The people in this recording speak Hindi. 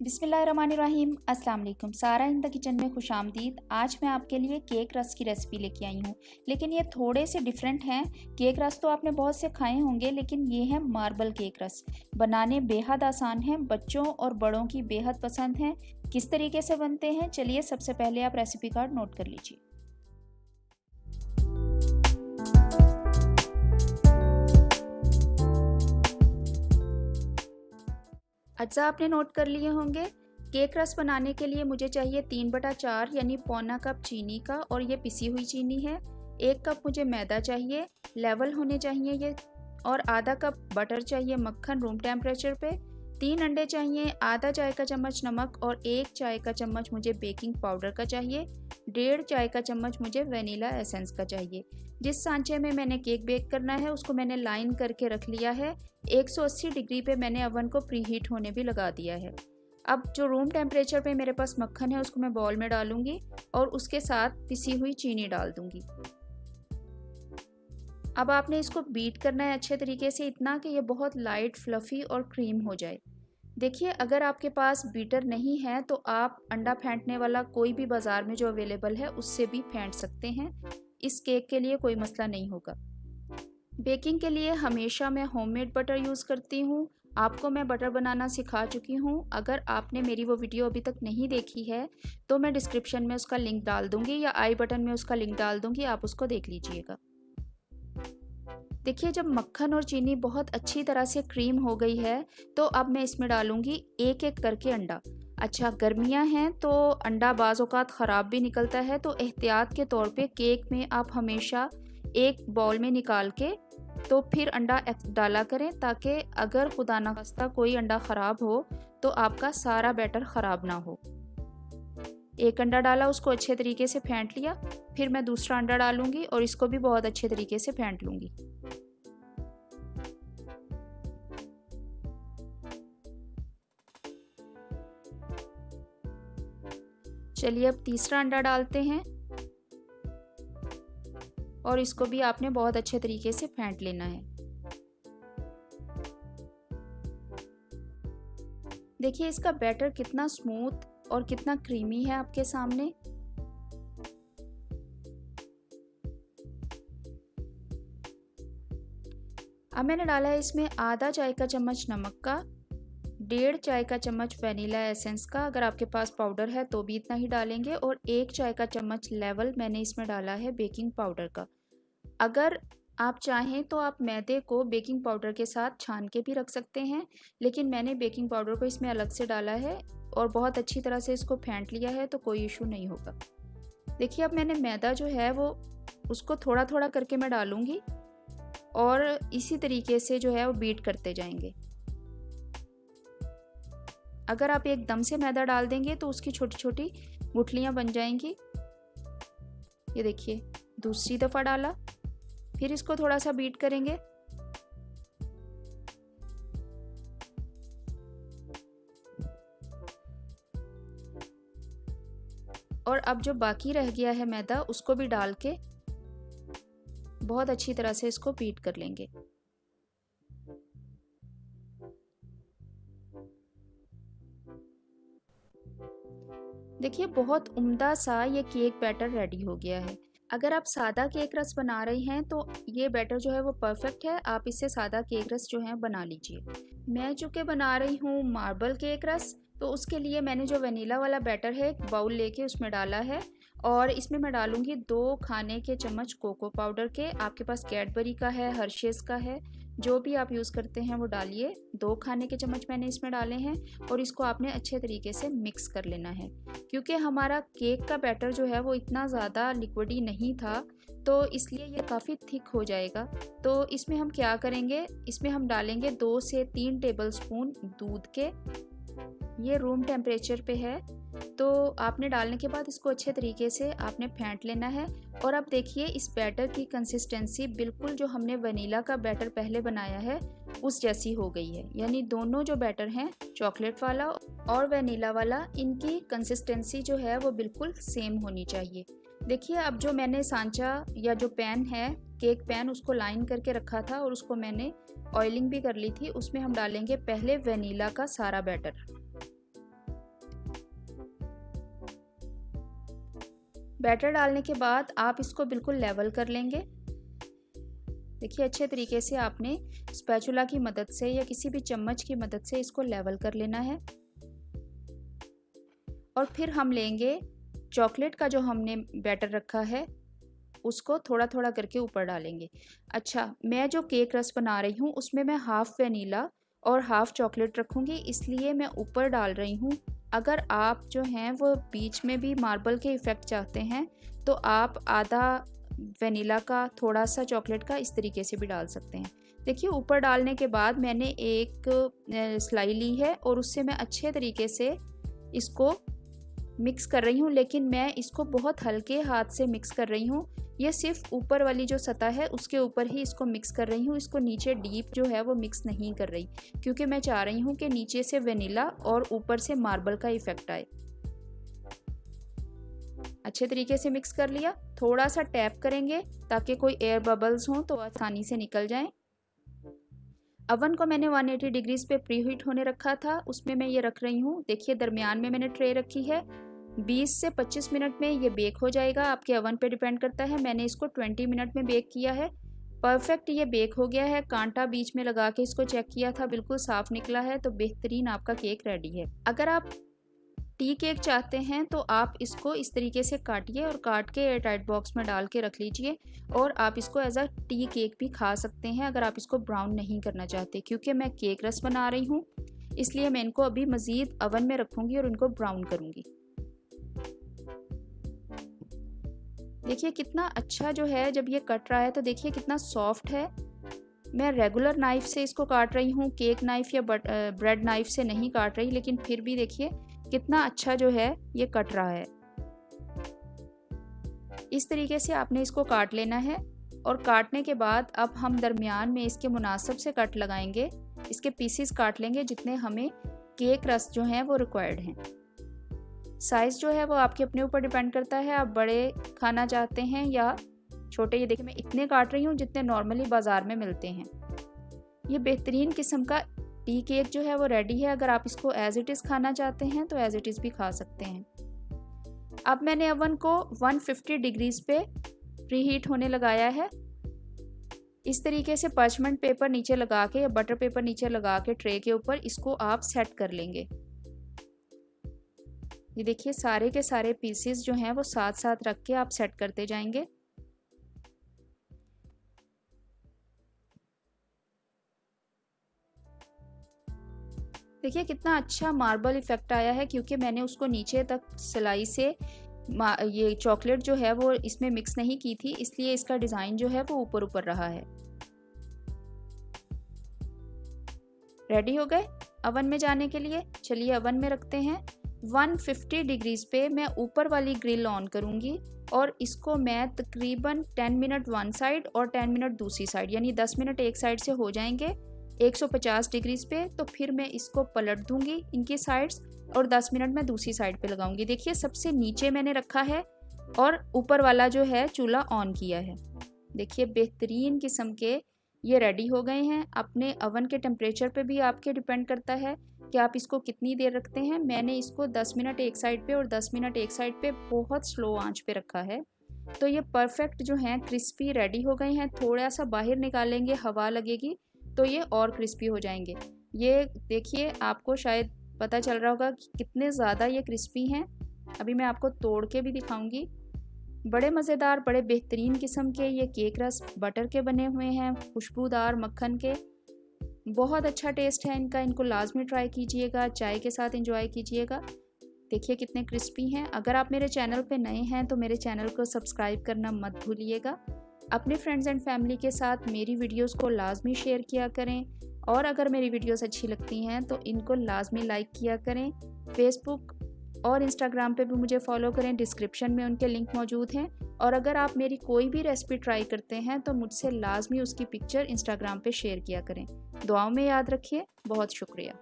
बिस्मिल्लाहिर्रहमानिर्रहीम। अस्सलाम वालेकुम। सारा इन द किचन में खुशामदीद। आज मैं आपके लिए केक रस की रेसिपी लेके आई हूँ, लेकिन ये थोड़े से डिफरेंट हैं। केक रस तो आपने बहुत से खाए होंगे, लेकिन ये है मार्बल केक रस। बनाने बेहद आसान हैं, बच्चों और बड़ों की बेहद पसंद हैं। किस तरीके से बनते हैं, चलिए सबसे पहले आप रेसिपी कार्ड नोट कर लीजिए। अज्जा आपने नोट कर लिए होंगे। केक रस बनाने के लिए मुझे चाहिए 3/4 यानी पौना कप चीनी का, और ये पिसी हुई चीनी है। 1 कप मुझे मैदा चाहिए, लेवल होने चाहिए ये, और आधा कप बटर चाहिए मक्खन रूम टेम्परेचर पे। 3 अंडे चाहिए, आधा चाय का चम्मच नमक और 1 चाय का चम्मच मुझे बेकिंग पाउडर का चाहिए। 1.5 चाय का चम्मच मुझे वनीला एसेंस का चाहिए। जिस सांचे में मैंने केक बेक करना है उसको मैंने लाइन करके रख लिया है। 180 डिग्री पे मैंने अवन को प्री हीट होने भी लगा दिया है। अब जो रूम टेम्परेचर पे मेरे पास मक्खन है उसको मैं बाउल में डालूंगी और उसके साथ पिसी हुई चीनी डाल दूंगी। अब आपने इसको बीट करना है अच्छे तरीके से, इतना कि ये बहुत लाइट फ्लफ़ी और क्रीम हो जाए। देखिए, अगर आपके पास बीटर नहीं है तो आप अंडा फेंटने वाला कोई भी बाज़ार में जो अवेलेबल है उससे भी फेंट सकते हैं। इस केक के लिए कोई मसला नहीं होगा। बेकिंग के लिए हमेशा मैं होममेड बटर यूज़ करती हूँ। आपको मैं बटर बनाना सिखा चुकी हूँ। अगर आपने मेरी वो वीडियो अभी तक नहीं देखी है तो मैं डिस्क्रिप्शन में उसका लिंक डाल दूँगी या आई बटन में उसका लिंक डाल दूँगी, आप उसको देख लीजिएगा। देखिए, जब मक्खन और चीनी बहुत अच्छी तरह से क्रीम हो गई है तो अब मैं इसमें डालूंगी एक एक करके अंडा। अच्छा, गर्मियां हैं तो अंडा बाज़ औक़ात ख़राब भी निकलता है, तो एहतियात के तौर पे केक में आप हमेशा एक बाउल में निकाल के तो फिर अंडा डाला करें, ताकि अगर खुदा ना खास्ता कोई अंडा ख़राब हो तो आपका सारा बैटर ख़राब ना हो। एक अंडा डाला, उसको अच्छे तरीके से फेंट लिया, फिर मैं दूसरा अंडा डालूंगी और इसको भी बहुत अच्छे तरीके से फेंट लूंगी। चलिए, अब तीसरा अंडा डालते हैं और इसको भी आपने बहुत अच्छे तरीके से फेंट लेना है। देखिए, इसका बैटर कितना स्मूथ और कितना क्रीमी है आपके सामने। अब मैंने डाला है इसमें आधा चाय का चम्मच नमक का, 1.5 चाय का चम्मच वनीला एसेंस का, अगर आपके पास पाउडर है तो भी इतना ही डालेंगे, और 1 चाय का चम्मच लेवल मैंने इसमें डाला है बेकिंग पाउडर का। अगर आप चाहें तो आप मैदे को बेकिंग पाउडर के साथ छान के भी रख सकते हैं, लेकिन मैंने बेकिंग पाउडर को इसमें अलग से डाला है और बहुत अच्छी तरह से इसको फेंट लिया है, तो कोई इशू नहीं होगा। देखिए, अब मैंने मैदा जो है वो उसको थोड़ा थोड़ा करके मैं डालूंगी और इसी तरीके से जो है वो बीट करते जाएंगे। अगर आप एकदम से मैदा डाल देंगे तो उसकी छोटी छोटी गुठलियाँ बन जाएंगी। ये देखिए, दूसरी दफ़ा डाला, फिर इसको थोड़ा सा बीट करेंगे। और अब जो बाकी रह गया है मैदा उसको भी डाल के बहुत अच्छी तरह से इसको बीट कर लेंगे। देखिए, बहुत उम्दा सा ये केक बैटर रेडी हो गया है। अगर आप सादा केक रस बना रहे हैं तो ये बैटर जो है वो परफेक्ट है, आप इससे सादा केक रस जो है बना लीजिए। मैं चूँकि बना रही हूँ मार्बल केक रस, तो उसके लिए मैंने जो वनीला वाला बैटर है एक बाउल लेके उसमें डाला है, और इसमें मैं डालूँगी 2 खाने के चम्मच कोको पाउडर के। आपके पास कैडबरी का है, हर्शेस का है, जो भी आप यूज़ करते हैं वो डालिए। 2 खाने के चम्मच मैंने इसमें डाले हैं और इसको आपने अच्छे तरीके से मिक्स कर लेना है। क्योंकि हमारा केक का बैटर जो है वो इतना ज़्यादा लिक्विडी नहीं था, तो इसलिए ये काफ़ी थिक हो जाएगा। तो इसमें हम क्या करेंगे, इसमें हम डालेंगे 2 से 3 टेबलस्पून दूध के। ये रूम टेम्परेचर पे है, तो आपने डालने के बाद इसको अच्छे तरीके से आपने फेंट लेना है। और अब देखिए, इस बैटर की कंसिस्टेंसी बिल्कुल जो हमने वनीला का बैटर पहले बनाया है उस जैसी हो गई है। यानी दोनों जो बैटर हैं, चॉकलेट वाला और वनीला वाला, इनकी कंसिस्टेंसी जो है वो बिल्कुल सेम होनी चाहिए। देखिए, अब जो मैंने सांचा या जो पैन है, केक पैन, उसको लाइन करके रखा था और उसको मैंने ऑयलिंग भी कर ली थी। उसमें हम डालेंगे पहले वनीला का सारा बैटर। बैटर डालने के बाद आप इसको बिल्कुल लेवल कर लेंगे। देखिए अच्छे तरीके से आपने स्पैचुला की मदद से या किसी भी चम्मच की मदद से इसको लेवल कर लेना है। और फिर हम लेंगे चॉकलेट का जो हमने बैटर रखा है, उसको थोड़ा थोड़ा करके ऊपर डालेंगे। अच्छा, मैं जो केक रस बना रही हूँ उसमें मैं हाफ़ वनीला और हाफ़ चॉकलेट रखूँगी, इसलिए मैं ऊपर डाल रही हूँ। अगर आप जो हैं वो बीच में भी मार्बल के इफ़ेक्ट चाहते हैं तो आप आधा वनीला का थोड़ा सा चॉकलेट का इस तरीके से भी डाल सकते हैं। देखिए ऊपर डालने के बाद मैंने एक स्लाई ली है और उससे मैं अच्छे तरीके से इसको मिक्स कर रही हूँ, लेकिन मैं इसको बहुत हल्के हाथ से मिक्स कर रही हूँ। ये सिर्फ ऊपर वाली जो सतह है उसके ऊपर ही इसको मिक्स कर रही हूँ, इसको नीचे डीप जो है वो मिक्स नहीं कर रही, क्योंकि मैं चाह रही हूँ कि नीचे से वनीला और ऊपर से मार्बल का इफेक्ट आए। अच्छे तरीके से मिक्स कर लिया। थोड़ा सा टैप करेंगे ताकि कोई एयर बबल्स हों तो आसानी से निकल जाएं। अवन को मैंने 180 डिग्रीज पे प्री हीट होने रखा था, उसमें मैं ये रख रही हूँ। देखिए दरमियान में मैंने ट्रे रखी है। 20 से 25 मिनट में ये बेक हो जाएगा, आपके अवन पे डिपेंड करता है। मैंने इसको 20 मिनट में बेक किया है। परफेक्ट ये बेक हो गया है। कांटा बीच में लगा के इसको चेक किया था, बिल्कुल साफ निकला है, तो बेहतरीन आपका केक रेडी है। अगर आप टी केक चाहते हैं तो आप इसको इस तरीके से काटिए और काट के एयर टाइट बॉक्स में डाल के रख लीजिए, और आप इसको एज अ टी केक भी खा सकते हैं अगर आप इसको ब्राउन नहीं करना चाहते। क्योंकि मैं केक रस बना रही हूँ इसलिए मैं इनको अभी मज़ीद अवन में रखूँगी और इनको ब्राउन करूँगी। देखिए कितना अच्छा जो है जब ये कट रहा है तो देखिए कितना सॉफ्ट है। मैं रेगुलर नाइफ़ से इसको काट रही हूँ, केक नाइफ़ या ब्रेड नाइफ़ से नहीं काट रही, लेकिन फिर भी देखिए कितना अच्छा जो है ये कट रहा है। इस तरीके से आपने इसको काट लेना है, और काटने के बाद अब हम दरमियान में इसके मुनासिब से कट लगाएंगे। इसके पीसेस काट लेंगे जितने हमें केक रस जो हैं वो रिक्वायर्ड हैं। साइज़ जो है वो आपके अपने ऊपर डिपेंड करता है, आप बड़े खाना चाहते हैं या छोटे। ये देखिए मैं इतने काट रही हूँ जितने नॉर्मली बाज़ार में मिलते हैं। ये बेहतरीन किस्म का टी केक जो है वो रेडी है। अगर आप इसको एज़ इट इज़ खाना चाहते हैं तो एज़ इट इज़ भी खा सकते हैं। अब मैंने अवन को 150 डिग्रीज़ पे प्री हीट होने लगाया है। इस तरीके से पार्चमेंट पेपर नीचे लगा के या बटर पेपर नीचे लगा के ट्रे के ऊपर इसको आप सेट कर लेंगे। ये देखिए सारे के सारे पीसेस जो हैं वो साथ साथ रख के आप सेट करते जाएंगे। देखिए कितना अच्छा मार्बल इफेक्ट आया है, क्योंकि मैंने उसको नीचे तक सिलाई से ये चॉकलेट जो है वो इसमें मिक्स नहीं की थी, इसलिए इसका डिज़ाइन जो है वो ऊपर ऊपर रहा है। रेडी हो गए अवन में जाने के लिए। चलिए अवन में रखते हैं। 150 डिग्रीज़ पे मैं ऊपर वाली ग्रिल ऑन करूँगी और इसको मैं तकरीबन 10 मिनट वन साइड और 10 मिनट दूसरी साइड, यानी 10 मिनट एक साइड से हो जाएंगे 150 डिग्रीज़ पे। तो फिर मैं इसको पलट दूंगी इनकी साइड्स और 10 मिनट मैं दूसरी साइड पे लगाऊंगी। देखिए सबसे नीचे मैंने रखा है और ऊपर वाला जो है चूल्हा ऑन किया है। देखिए बेहतरीन किस्म के ये रेडी हो गए हैं। अपने अवन के टेम्परेचर पे भी आपके डिपेंड करता है कि आप इसको कितनी देर रखते हैं। मैंने इसको 10 मिनट एक साइड पे और 10 मिनट एक साइड पे बहुत स्लो आंच पे रखा है। तो ये परफेक्ट जो हैं क्रिस्पी रेडी हो गए हैं। थोड़ा सा बाहर निकालेंगे, हवा लगेगी तो ये और क्रिस्पी हो जाएंगे। ये देखिए आपको शायद पता चल रहा होगा कि कितने ज़्यादा ये क्रिस्पी हैं। अभी मैं आपको तोड़ के भी दिखाऊंगी। बड़े मज़ेदार, बड़े बेहतरीन किस्म के ये केक रस बटर के बने हुए हैं, खुशबूदार मक्खन के। बहुत अच्छा टेस्ट है इनका, इनको लाजमी ट्राई कीजिएगा, चाय के साथ एंजॉय कीजिएगा। देखिए कितने क्रिस्पी हैं। अगर आप मेरे चैनल पे नए हैं तो मेरे चैनल को सब्सक्राइब करना मत भूलिएगा। अपने फ्रेंड्स एंड फैमिली के साथ मेरी वीडियोस को लाजमी शेयर किया करें, और अगर मेरी वीडियोस अच्छी लगती हैं तो इनको लाजमी लाइक किया करें। फेसबुक और इंस्टाग्राम पे भी मुझे फॉलो करें, डिस्क्रिप्शन में उनके लिंक मौजूद हैं। और अगर आप मेरी कोई भी रेसिपी ट्राई करते हैं तो मुझसे लाजमी उसकी पिक्चर इंस्टाग्राम पे शेयर किया करें। दुआओं में याद रखिए। बहुत शुक्रिया।